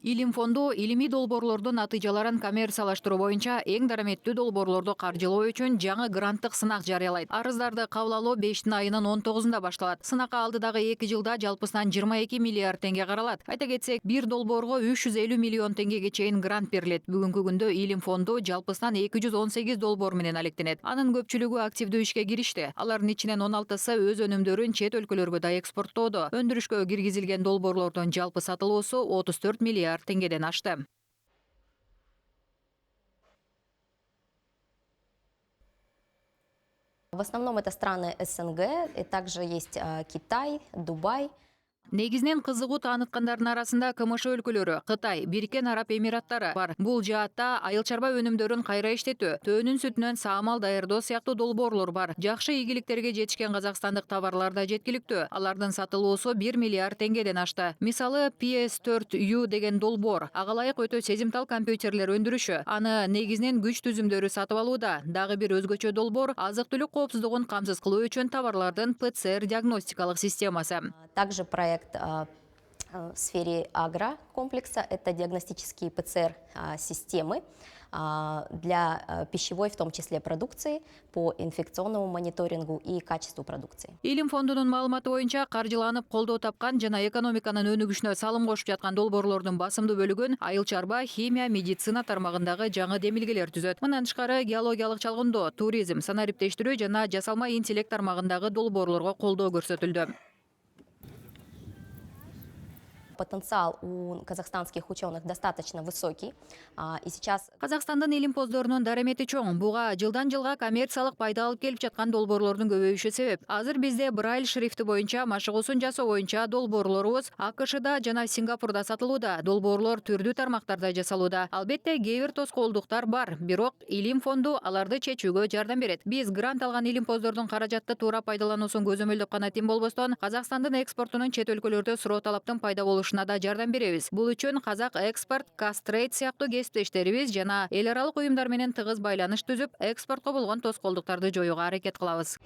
Илим фонду илимий долбоорлордун натыйжаларын коммерциялаштыруу боюнча эң дараметтүү долбоорлорду каржылоо үчүн жаңы гранттык сынак жарыялайт. Арыздарды кабыл алуу 5 айынын 19-унда башталат. Сынакка алдыдагы 2 жылда жалпысынан 22 миллиард теңге каралат. Айта кетсек, бир долбоорго 350 миллион теңгеге чейин грант берилет. Бүгүнкү күндө Илим фонду жалпысынан 218 долбоор менен алектенет. Анын көпчүлүгү активдүү ишке киришти. Алардын ичинен 16сы өз өнүмдөрүн чет өлкөлөргө да экспорттоодо. Өндүрүшкө киргизилген долбоорлордун жалпы сатылуусу 34 миллиард теңгеден ашты. В основном это страны СНГ, и также есть Китай, Дубай. Негизинен кызыгуу тааныткандардын арасында КМШ өлкөлөрү, Кытай, Бириккен Араб Эмираттары бар. Бул жаатта айыл чарба өнүмдөрүн кайра иштетүү, төөнүн сүтүнөн саамал даярдоо сыяктуу долбоорлор бар. Жакшы ийгиликтерге жетишкен казакстандык товарлар да жеткиликтүү. Алардын сатылуусу 1 миллиард теңгеден ашты. Мисалы PS4U деген долбоор, ага ылайык өтө сезимтал компьютерлер өндүрүшү. Аны негизинен күч түзүмдөрү сатып алууда. Дагы бир өзгөчө долбоор азык-түлүк коопсуздугун камсыз кылуу үчүн товарлардын ПЦР диагностикалык системасы. Также проект в сфере агрокомплекса – это диагностические ПЦР-системы для пищевой, в том числе продукции, по инфекционному мониторингу и качеству продукции. Илим фондунун маалыматы боюнча каржыланып колдоо тапкан жана экономиканын өнүгүшүнө салым кошуп жаткан долбоорлордун басымдуу бөлүгүн айыл чарба, химия, медицина тармагындагы жаңы демилгелер түзөт. Мындан тышкары геологиялык чалгындоо, туризм, санариптештирүү жана жасалма интеллект тармагындагы долбоорлорго колдоо көрсөтүлдү. Потенциал у казахстанских ученых достаточно высокий, и сейчас Казакстандын илимпоздорунун дарамети чоң. Буга жылдан жылга коммерциялык пайда алып келип жаткан долбоорлордун көбөйүшү себеп. Азыр бизде Брайль шрифти боюнча машыгуусун жасоо боюнча долбоорлорубуз АКШда жана Сингапурда сатылууда. Долбоорлор түрдүү тармактарда жасалууда. Албетте, кээ бир тоскоолдуктар бар, бирок Илим фонду аларды чечүүгө жардам берет. Биз грант алган илимпоздордун каражатты туура пайдалануусун көзөмөлдөп гана тим болбостон, Казакстандын экспортунун чет өлкөлөрдө суроо талаптын пайда болушуна да жардам беребиз. Бул үчүн Казак экспорт, Кастрейт сыяктуу кесиптештерибиз жана эл аралык уюмдар менен тыгыз байланыш түзүп, экспортко болгон тоскоолдуктарды жоюуга аракет кылабыз.